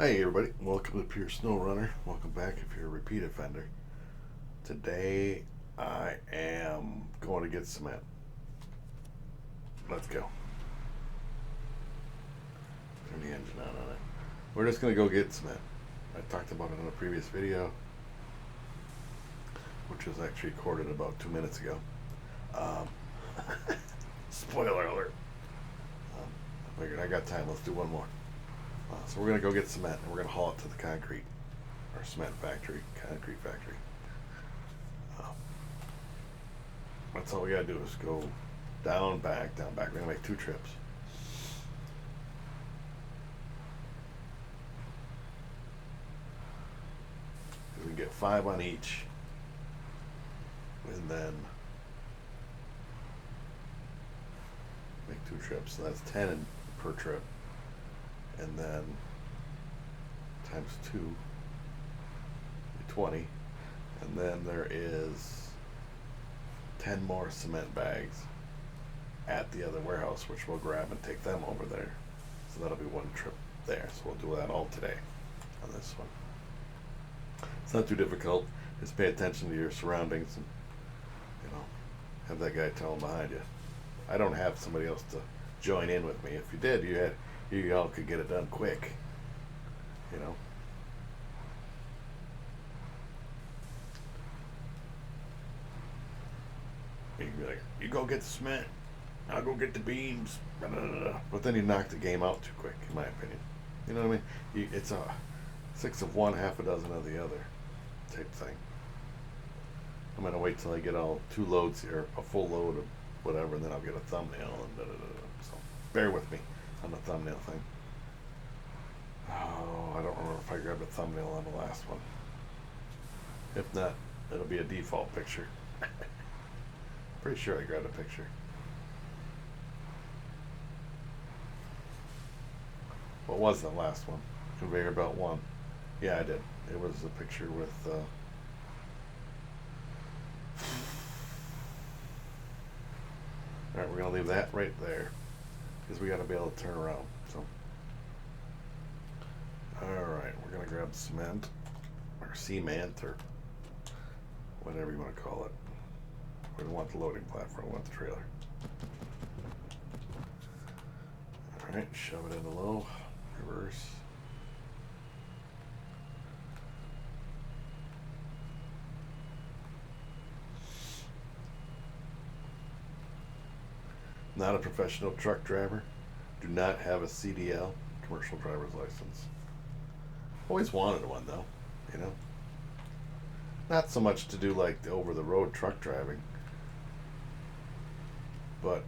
Hey everybody, welcome to Pure Snowrunner. Welcome back if you're a repeat offender. Today I am going to get cement. Let's go. Turn the engine on it. We're just going to go get cement. I talked about it in a previous video, which was actually recorded about 2 minutes ago. Um, Spoiler alert. I figured I got time, let's do one more. So we're going to go get cement and we're going to haul it to the concrete cement factory, concrete factory. That's all we got to do is go down, back, down, back. We're going to make 2 trips. We can get 5 on each, and then make 2 trips. So that's 10 per trip, and then times 2, 20, and then there is 10 more cement bags at the other warehouse, which we'll grab and take them over there. So that'll be 1 trip there. So we'll do that all today on this one. It's not too difficult. Just pay attention to your surroundings and, have that guy towing behind you. I don't have somebody else to join in with me. If you did, you all could get it done quick. You can be like, you go get the cement, I'll go get the beams, but then you knock the game out too quick, in my opinion. You know what I mean? It's a 6 of one, half a dozen of the other type thing. I'm gonna wait till I get all 2 loads here, a full load of whatever, and then I'll get a thumbnail and So bear with me on the thumbnail thing. Oh, I don't remember if I grabbed a thumbnail on the last one. If not, it'll be a default picture. Pretty sure I grabbed a picture. What was the last one? Conveyor belt 1. Yeah, I did. It was a picture with Alright, we're going to leave that right there because we got to be able to turn around. So, alright, we're going to grab cement or cement or whatever you want to call it. We don't want the loading platform, we want the trailer. Alright, shove it into low, reverse. Not a professional truck driver. Do not have a CDL, commercial driver's license. Always wanted one though, Not so much to do like the over-the-road truck driving, but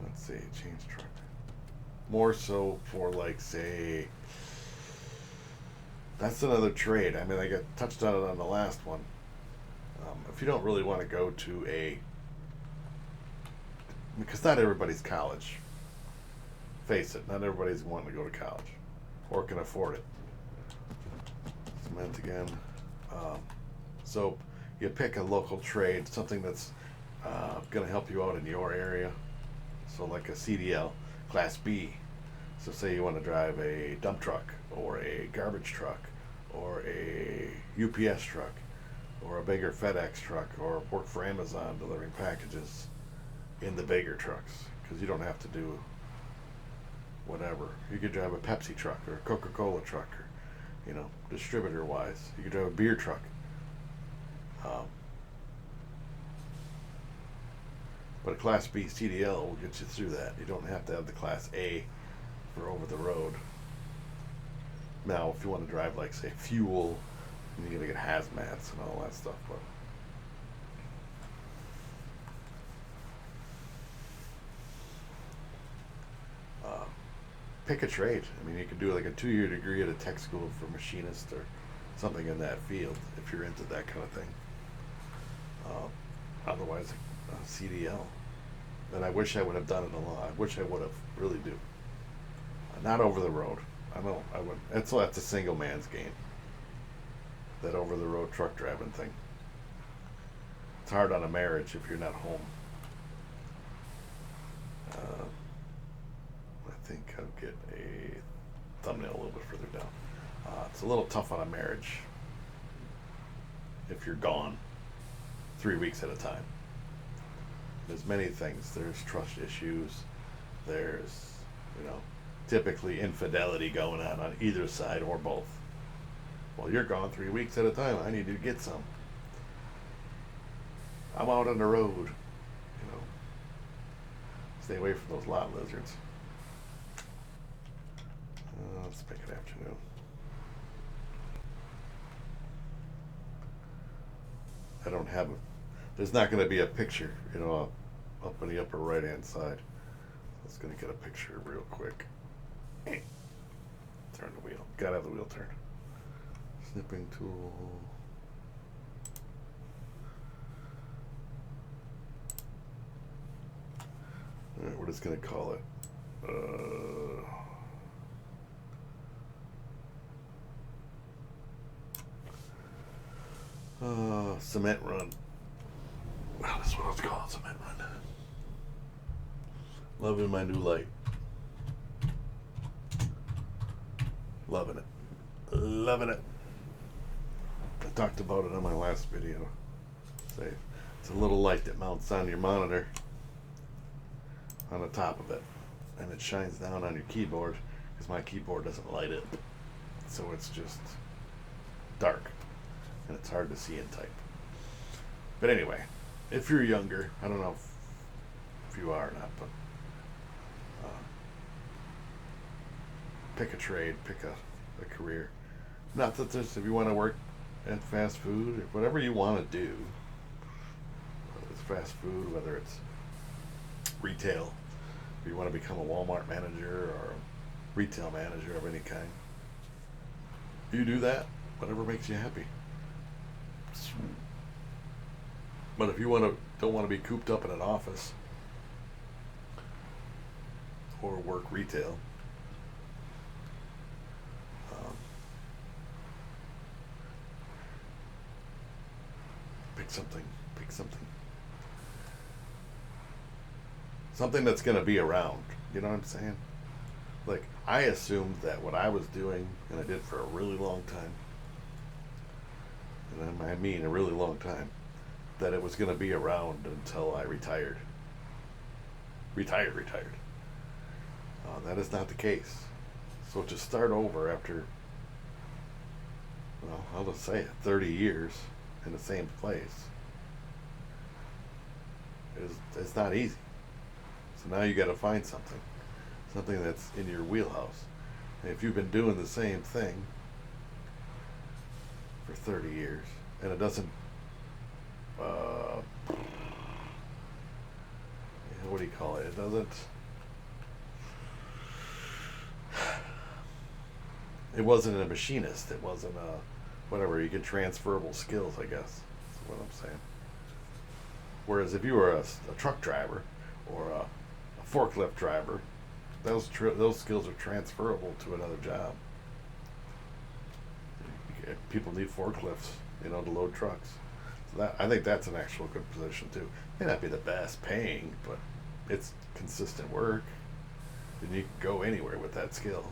let's see, change truck. More so for like, say, that's another trade. I mean, I got touched on it on the last one. If you don't really want to go to because not everybody's college. Face it, not everybody's wanting to go to college or can afford it. Cement again. So you pick a local trade, something that's going to help you out in your area. So like a CDL, Class B. So say you want to drive a dump truck or a garbage truck or a UPS truck or a bigger FedEx truck or work for Amazon delivering packages in the bigger trucks, because you don't have to do whatever. You could drive a Pepsi truck or a Coca-Cola truck, or distributor wise you could drive a beer truck. But a Class B CDL will get you through that. You don't have to have the Class A for over the road. Now if you want to drive like, say, fuel, you're gonna get hazmats and all that stuff, but pick a trade. I mean, you could do like a 2-year degree at a tech school for machinist or something in that field if you're into that kind of thing. Otherwise, a CDL. And I wish I would have done it a lot. I wish I would have, really do. Not over the road. I would. That's a single man's game. That over the road truck driving thing. It's hard on a marriage if you're not home. I think I'll get a thumbnail a little bit further down. It's a little tough on a marriage if you're gone 3 weeks at a time. There's many things. There's trust issues. There's, typically infidelity going on either side or both. Well, you're gone 3 weeks at a time. I need to get some. I'm out on the road. Stay away from those lot lizards. Let's make it afternoon. I don't have there's not going to be a picture, up in the upper right hand side. Let's going to get a picture real quick. Turn the wheel. Gotta have the wheel turned. Snipping tool. Alright, we're just going to call it Cement Run. Well, that's what I was calling Cement Run. Loving my new light. Loving it. Loving it. I talked about it on my last video. It's a little light that mounts on your monitor on the top of it, and it shines down on your keyboard because my keyboard doesn't light it, so it's just dark and it's hard to see and type. But anyway, if you're younger, I don't know if you are or not, but pick a trade, pick a career. Not that there's, if you want to work at fast food or whatever you want to do, whether it's fast food, whether it's retail, if you want to become a Walmart manager or a retail manager of any kind, you do that, whatever makes you happy. But if you don't want to be cooped up in an office or work retail, pick something that's going to be around. You know what I'm saying? Like, I assumed that what I was doing, and I did for a really long time, and I mean a really long time, that it was going to be around until I retired. Retired. That is not the case. So to start over after, well, I'll just say it, 30 years in the same place, it's not easy. So now you got to find something that's in your wheelhouse. And if you've been doing the same thing for 30 years and it doesn't, what do you call it? It doesn't. It wasn't a machinist. It wasn't a whatever. You get transferable skills, I guess. That's what I'm saying. Whereas if you were a truck driver or a forklift driver, those skills are transferable to another job. People need forklifts, to load trucks. So I think that's an actual good position too. May not be the best paying, but it's consistent work, and you can go anywhere with that skill,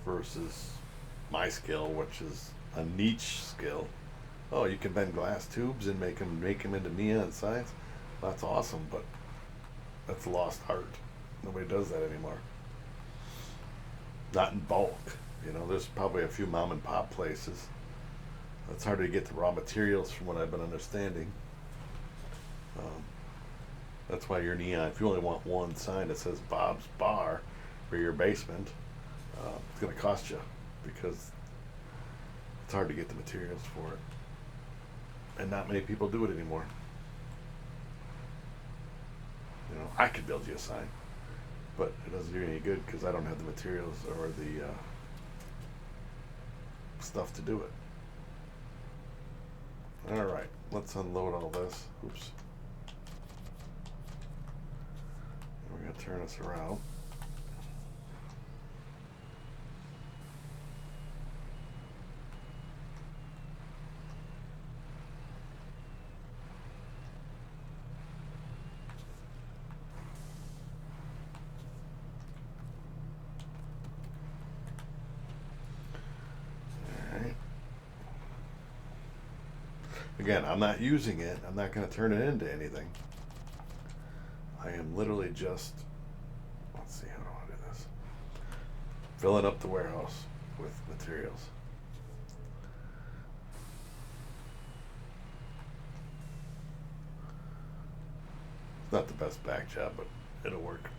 versus my skill, which is a niche skill. Oh, you can bend glass tubes and make them into neon signs. That's awesome, but that's a lost art. Nobody does that anymore. Not in bulk. There's probably a few mom and pop places. It's harder to get the raw materials from what I've been understanding. That's why your neon, if you only want one sign that says Bob's Bar for your basement, it's going to cost you because it's hard to get the materials for it. And not many people do it anymore. I could build you a sign, but it doesn't do you any good because I don't have the materials or the stuff to do it. All right, let's unload all this. Oops. We're going to turn this around. Again, I'm not using it. I'm not going to turn it into anything. I am literally just, let's see, how do I do this? Filling up the warehouse with materials. It's not the best back job, but it'll work.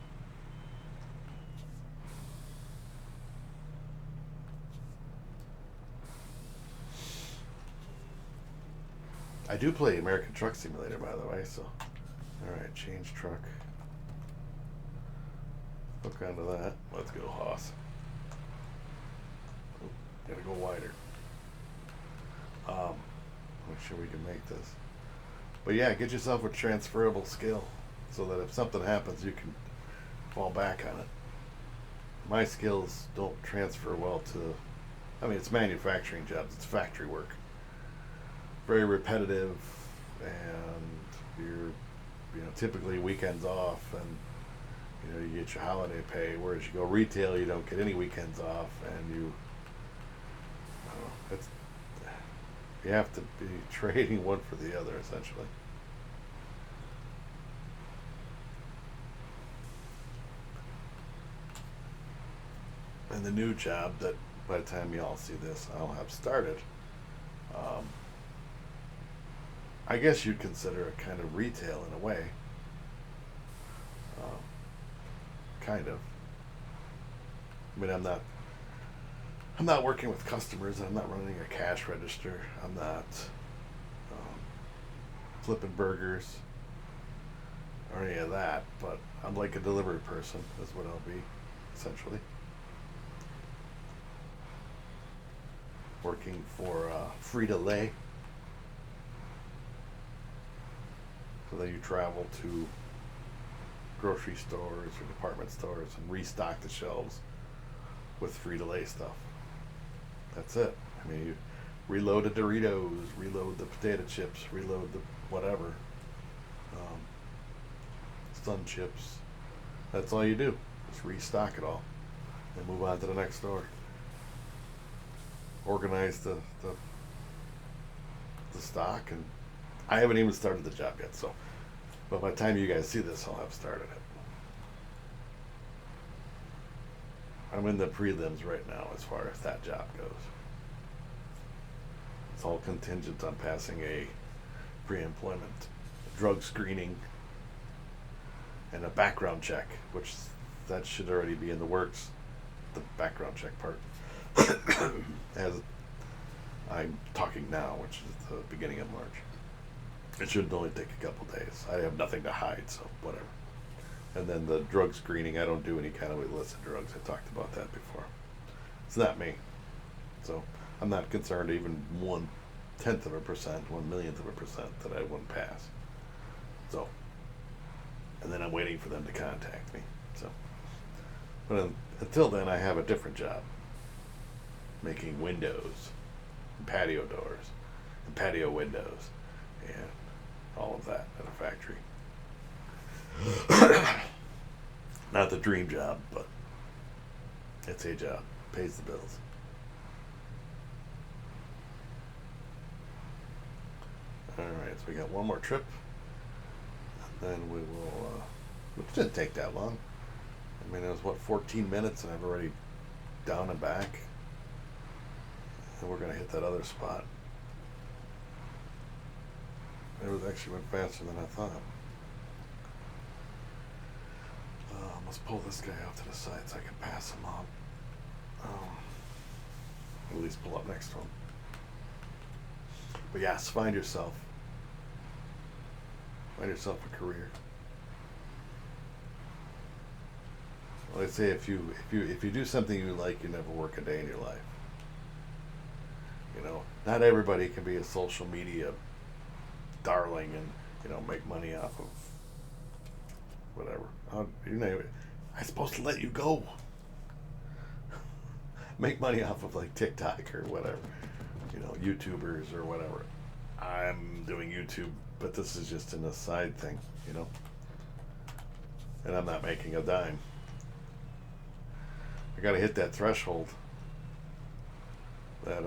I do play American Truck Simulator, by the way, so. Alright, change truck. Hook onto that. Let's go, Hoss. Oh, gotta go wider. Make sure we can make this. But yeah, get yourself a transferable skill so that if something happens, you can fall back on it. My skills don't transfer well to, I mean, it's manufacturing jobs, it's factory work. Very repetitive, and you're, typically weekends off, and you get your holiday pay. Whereas you go retail, you don't get any weekends off, and you have to be trading one for the other essentially. And the new job that by the time y'all see this, I'll have started. I guess you'd consider it kind of retail in a way. Kind of. I mean, I'm not working with customers. I'm not running a cash register. I'm not flipping burgers or any of that. But I'm like a delivery person. Is what I'll be, essentially. Working for Free-to-Lay. So that you travel to grocery stores or department stores and restock the shelves with Free-to-Lay stuff. That's it. I mean, you reload the Doritos, reload the potato chips, reload the whatever, Sun Chips. That's all you do. Just restock it all and move on to the next store. Organize the stock, and I haven't even started the job yet, so but by the time you guys see this, I'll have started it. I'm in the prelims right now as far as that job goes. It's all contingent on passing a pre-employment drug screening and a background check, which that should already be in the works, the background check part. As I'm talking now, which is the beginning of March. It should only take a couple days. I have nothing to hide, so whatever. And then the drug screening, I don't do any kind of illicit drugs. I talked about that before. It's not me. So I'm not concerned even 1/10%, 1/1,000,000% that I wouldn't pass. So, and then I'm waiting for them to contact me. So, but until then, I have a different job. Making windows, and patio doors, and patio windows, and all of that at a factory. Not the dream job, but it's a job. Pays the bills. Alright, so we got one more trip. And then we will, which didn't take that long. I mean, it was, 14 minutes, and I've already down and back. And we're going to hit that other spot. It was actually went faster than I thought. Let's pull this guy out to the side so I can pass him up. At least pull up next to him. But yes, find yourself a career. Well, they say if you do something you like, you never work a day in your life. Not everybody can be a social media darling and make money off of whatever. I'm supposed to let you go. Make money off of like TikTok or whatever, YouTubers or whatever. I'm doing YouTube, but this is just an aside thing, and I'm not making a dime. I gotta hit that threshold that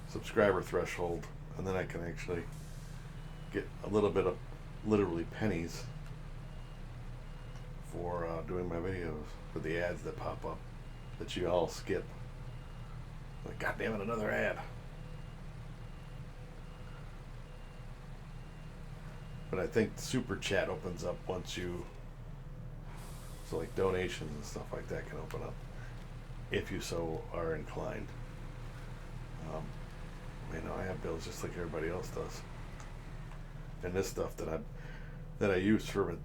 subscriber threshold, and then I can actually get a little bit of literally pennies for doing my videos, for the ads that pop up that you all skip. Like, God damn it, another ad. But I think super chat opens up once you, so like donations and stuff like that can open up if you so are inclined. You know, I have bills just like everybody else does, and this stuff that I use for I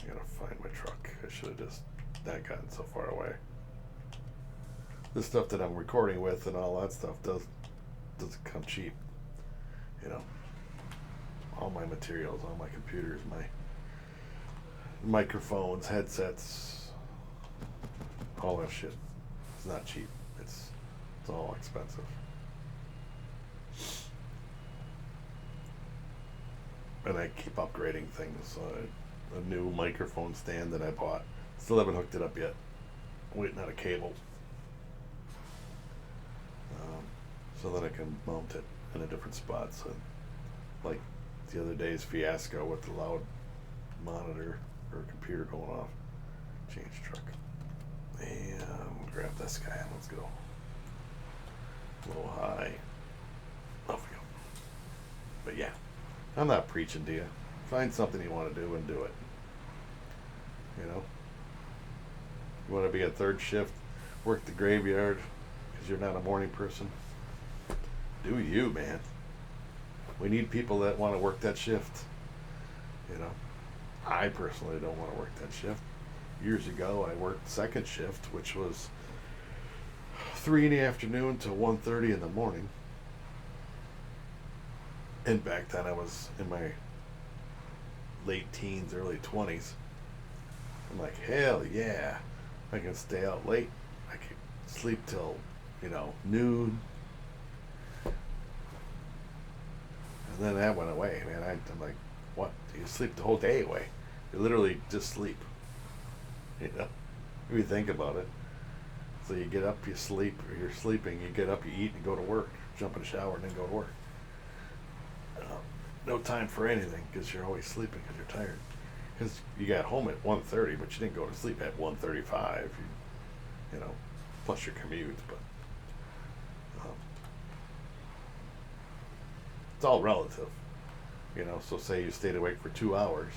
gotta find my truck. I should have just not gotten so far away. This stuff that I'm recording with and all that stuff doesn't come cheap. You know, all my materials, all my computers, my microphones, headsets, all that shit. It's not cheap. It's all expensive. And I keep upgrading things. A new microphone stand that I bought. Still haven't hooked it up yet. I'm waiting on a cable. So that I can mount it in a different spot. So, like the other day's fiasco with the loud monitor or computer going off. Change truck. And grab this guy and let's go. A little high. Off we go. But yeah, I'm not preaching to you. Find something you want to do and do it. You know? You want to be a third shift, work the graveyard because you're not a morning person? Do you, man. We need people that want to work that shift. You know? I personally don't want to work that shift. Years ago, I worked second shift, which was 3 in the afternoon to 1:30 in the morning. And back then I was in my late teens, early 20s. I'm like, hell yeah. I can stay out late. I can sleep till, noon. And then that went away, man. I'm like, what? You sleep the whole day away. You literally just sleep. You know? If you think about it. So you get up, you sleep, or you're sleeping, you get up, you eat, and go to work. Jump in the shower, and then go to work. No time for anything, because you're always sleeping because you're tired. Because you got home at 1:30, but you didn't go to sleep at 1:35. Plus your commute. But it's all relative. So say you stayed awake for 2 hours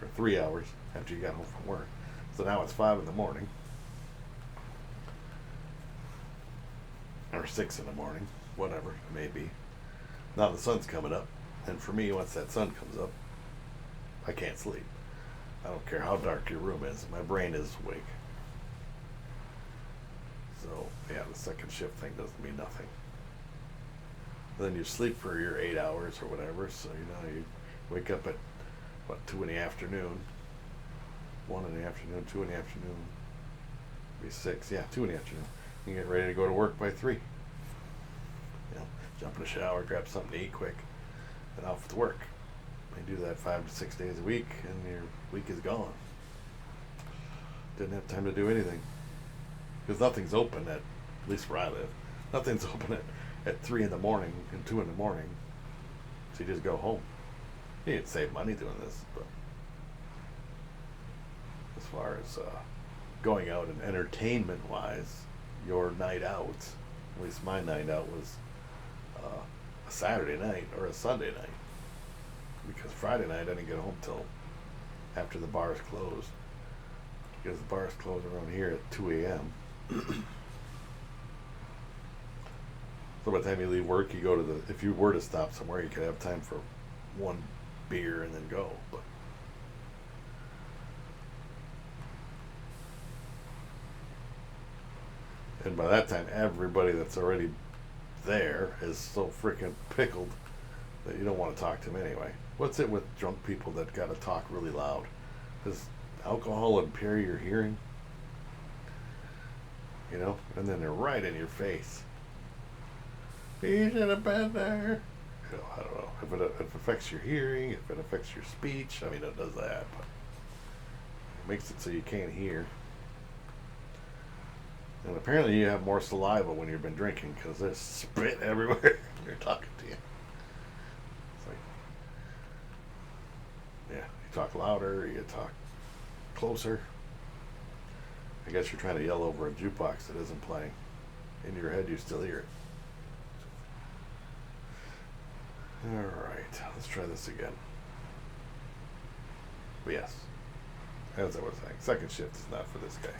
or 3 hours after you got home from work. So now it's 5 in the morning. Or 6 in the morning, whatever it may be. Now the sun's coming up, and for me, once that sun comes up, I can't sleep. I don't care how dark your room is, my brain is awake. So yeah, the second shift thing doesn't mean nothing. And then you sleep for your 8 hours or whatever, so you wake up at 2 in the afternoon, 1 in the afternoon, 2 in the afternoon, maybe 6, 2 in the afternoon. You get ready to go to work by 3. Jump in the shower, grab something to eat quick, and off to work. You do that 5 to 6 days a week, and your week is gone. Didn't have time to do anything. Because nothing's open at least where I live, nothing's open at 3 in the morning and 2 in the morning. So you just go home. You can save money doing this, but as far as going out and entertainment-wise, your night out, at least my night out was a Saturday night or a Sunday night. Because Friday night I didn't get home till after the bars closed. Because the bars close around here at 2 a.m. So by the time you leave work, you go to if you were to stop somewhere, you could have time for 1 beer and then go. But and by that time, everybody that's already there is so freaking pickled that you don't want to talk to them anyway. What's it with drunk people that got to talk really loud? Does alcohol impair your hearing? And then they're right in your face. You should have been there. I don't know if it affects your hearing, if it affects your speech. I mean, it does that, but it makes it so you can't hear. And apparently you have more saliva when you've been drinking because there's spit everywhere when you're talking to you. It's like, yeah, you talk louder, you talk closer. I guess you're trying to yell over a jukebox that isn't playing. In your head, you still hear it. Alright, let's try this again. But yes, as I was saying, second shift is not for this guy.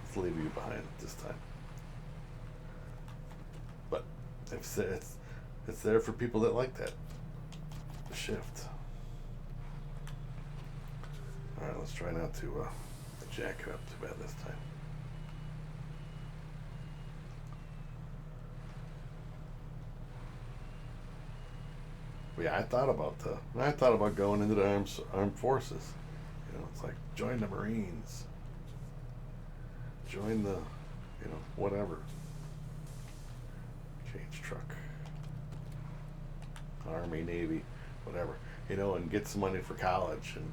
Let's leave you behind this time. But it's there for people that like that. The shift. Alright, let's try not to jack it up too bad this time. But yeah, I thought about going into the armed forces. You know, it's like join the Marines, join the, you know, whatever. Change truck, Army, Navy, whatever. You know, and get some money for college and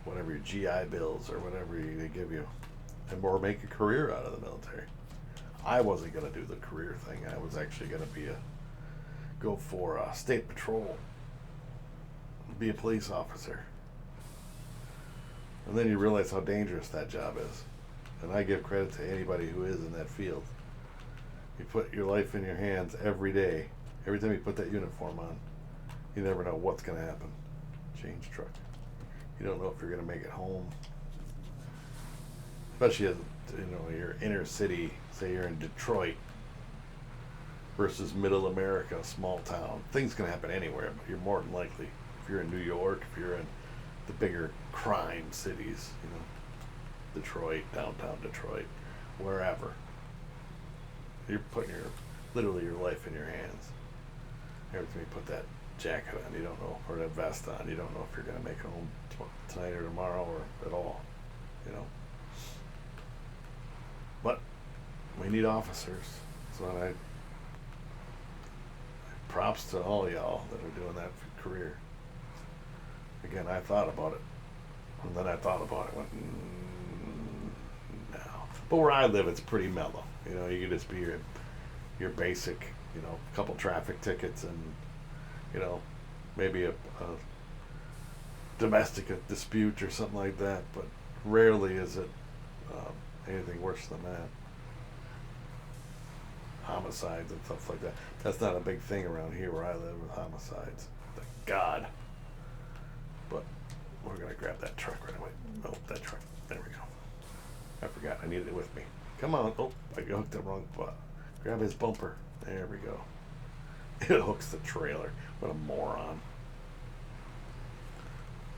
whatever your GI Bills or whatever they give you, and or make a career out of the military. I wasn't gonna do the career thing. I was actually gonna go for state patrol. Be a police officer. And then you realize how dangerous that job is. And I give credit to anybody who is in that field. You put your life in your hands every day. Every time you put that uniform on, you never know what's going to happen. Change truck. You don't know if you're going to make it home. Especially as, you know, your inner city, say you're in Detroit versus middle America, small town. Things can happen anywhere, but you're more than likely, if you're in New York, if you're in the bigger crime cities, you know, Detroit, downtown Detroit, wherever, you're putting literally your life in your hands. Every time you put that jacket on, you don't know, or that vest on, you don't know if you're going to make it home tonight or tomorrow or at all, you know. But we need officers, so props to all y'all that are doing that for career. Again, I thought about it, and then I thought about it, went, no. But where I live, it's pretty mellow. You know, you can just be your basic, you know, couple traffic tickets and, you know, maybe a domestic dispute or something like that. But rarely is it anything worse than that. Homicides and stuff like that. That's not a big thing around here where I live with homicides. Thank God. But we're gonna grab that truck right away. Oh, that truck. There we go. I forgot. I needed it with me. Come on. Oh, I hooked the wrong button. Grab his bumper. There we go. It hooks the trailer. What a moron.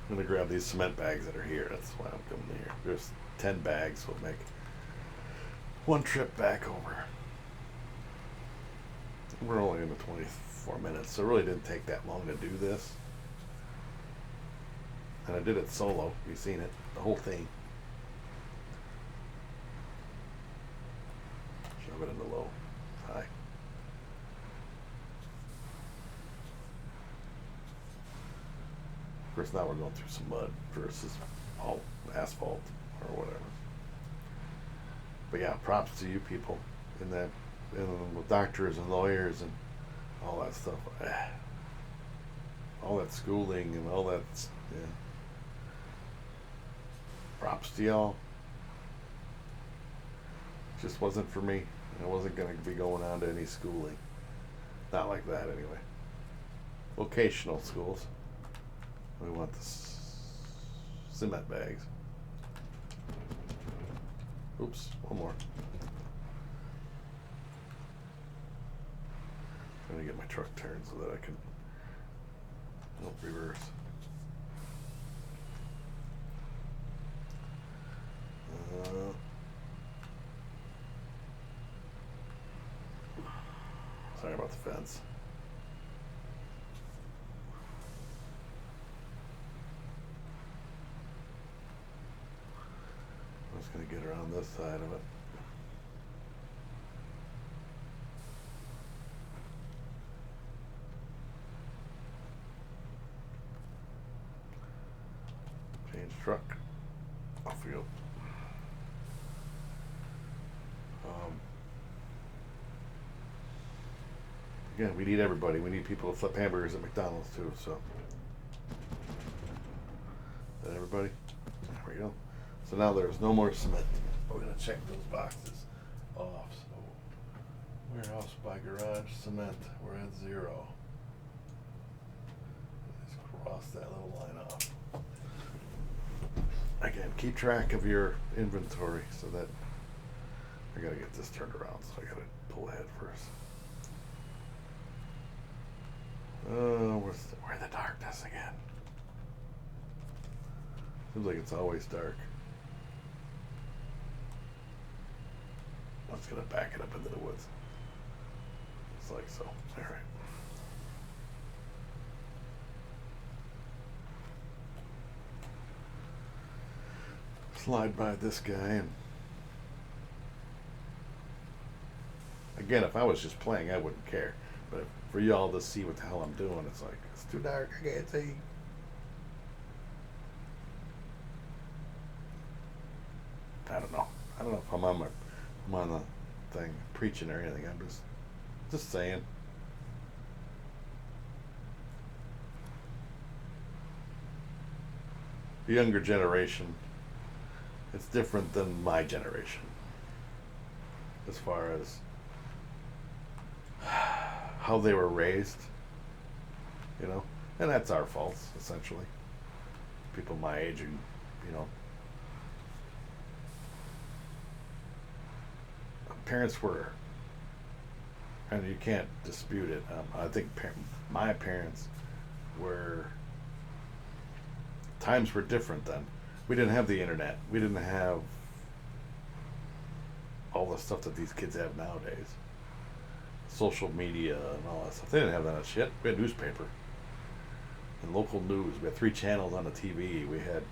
I'm gonna grab these cement bags that are here. That's why I'm coming here. There's 10 bags. We'll make one trip back over. We're only in the 24 minutes, so it really didn't take that long to do this. And I did it solo. You've seen it, the whole thing. Shove it in the low, high. Of course, now we're going through some mud versus all asphalt or whatever. But yeah, props to you people in that, with doctors and lawyers and all that stuff. All that schooling and all that, yeah. Props to y'all. Just wasn't for me. I wasn't going to be going on to any schooling. Not like that, anyway. Vocational schools. We want the cement bags. Oops, one more. Trying to get my truck turned so that I can reverse. Sorry about the fence. I'm just going to get around this side of it. Change truck. Off we go. Again, we need everybody. We need people to flip hamburgers at McDonald's too. So, is that everybody? There we go. So now there's no more cement. We're gonna check those boxes off. So, warehouse by garage cement. We're at 0. Just cross that little line off. Again, keep track of your inventory so that I gotta get this turned around. So I gotta pull ahead first. Oh, we're the darkness again. Seems like it's always dark. I'm just gonna back it up into the woods. It's like so. All right. Slide by this guy and again, if I was just playing, I wouldn't care. But for y'all to see what the hell I'm doing, it's like, it's too dark, I can't see. I don't know. I don't know if I'm on the thing preaching or anything. I'm just saying. The younger generation, it's different than my generation. As far as how they were raised, and that's our fault, essentially. People my age, parents were, and you can't dispute it. I think my parents were, times were different then. We didn't have the internet. We didn't have all the stuff that these kids have nowadays. Social media and all that stuff. They didn't have that shit. We had newspaper and local news. We had 3 channels on the TV. We had,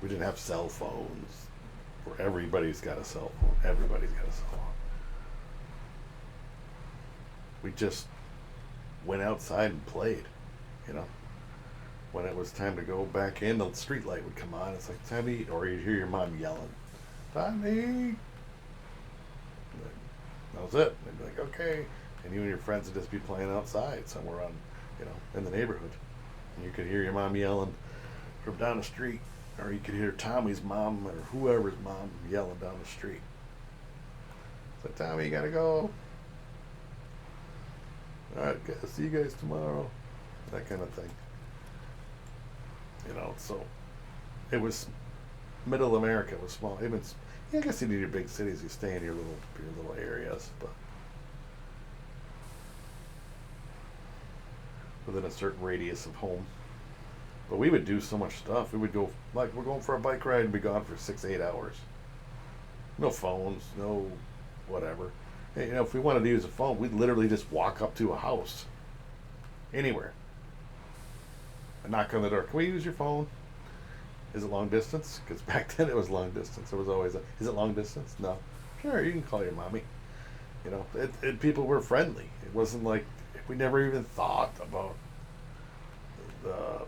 we didn't have cell phones where everybody's got a cell phone. Everybody's got a cell phone. We just went outside and played, When it was time to go back in, the street light would come on. It's like, time to eat. Or you'd hear your mom yelling, time to eat. That was it. They'd be like, okay. And you and your friends would just be playing outside somewhere on, in the neighborhood. And you could hear your mom yelling from down the street. Or you could hear Tommy's mom or whoever's mom yelling down the street. It's like, Tommy, you gotta go. All right, guys, see you guys tomorrow. That kind of thing. So it was middle America. It was small. Even, I guess you need your big cities. You stay in your little areas, but within a certain radius of home. But we would do so much stuff. We would go, like, we're going for a bike ride and be gone for 6-8 hours. No phones, no whatever. Hey, if we wanted to use a phone, we'd literally just walk up to a house, anywhere, and knock on the door. Can we use your phone? Is it long distance? Because back then it was long distance. There was always is it long distance? No. Sure, you can call your mommy. People were friendly. It wasn't like, we never even thought about the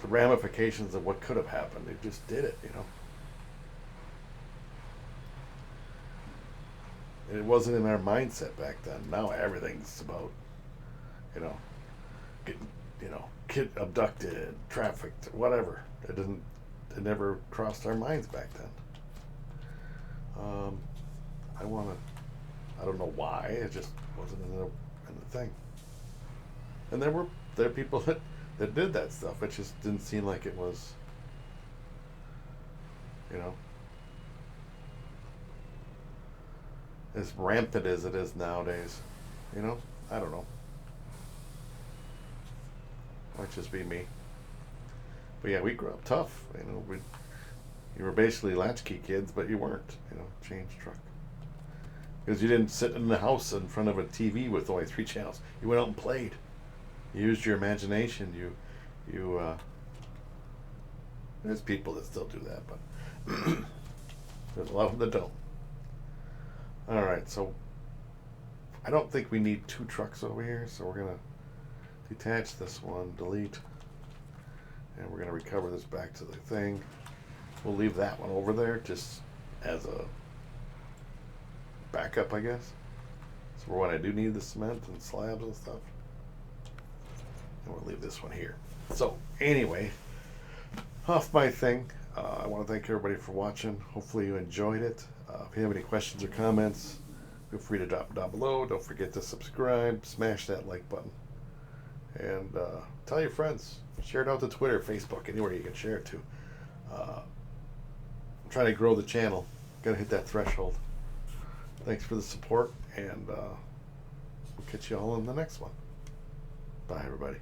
ramifications of what could have happened. They just did it, And it wasn't in our mindset back then. Now everything's about, getting, kid abducted, trafficked, whatever. It never crossed our minds back then. I don't know why. It just wasn't in the thing. And there are people that did that stuff. It just didn't seem like it was, as rampant as it is nowadays. I don't know. Might just be me. But yeah, we grew up tough. You were basically latchkey kids, but you weren't. Change truck. Because you didn't sit in the house in front of a TV with only 3 channels. You went out and played. You used your imagination. There's people that still do that, but there's a lot of them that don't. All right, so I don't think we need 2 trucks over here, so we're gonna detach this one, delete, and we're gonna recover this back to the thing. We'll leave that one over there just as a backup, I guess. for when I do need the cement and slabs and stuff. And we'll leave this one here. So anyway, off my thing. I want to thank everybody for watching. Hopefully you enjoyed it. If you have any questions or comments, feel free to drop them down below. Don't forget to subscribe, smash that like button, and tell your friends. Share it out to Twitter, Facebook, anywhere you can share it to. I'm trying to grow the channel. Gotta hit that threshold. Thanks for the support, and we'll catch you all in the next one. Bye, everybody.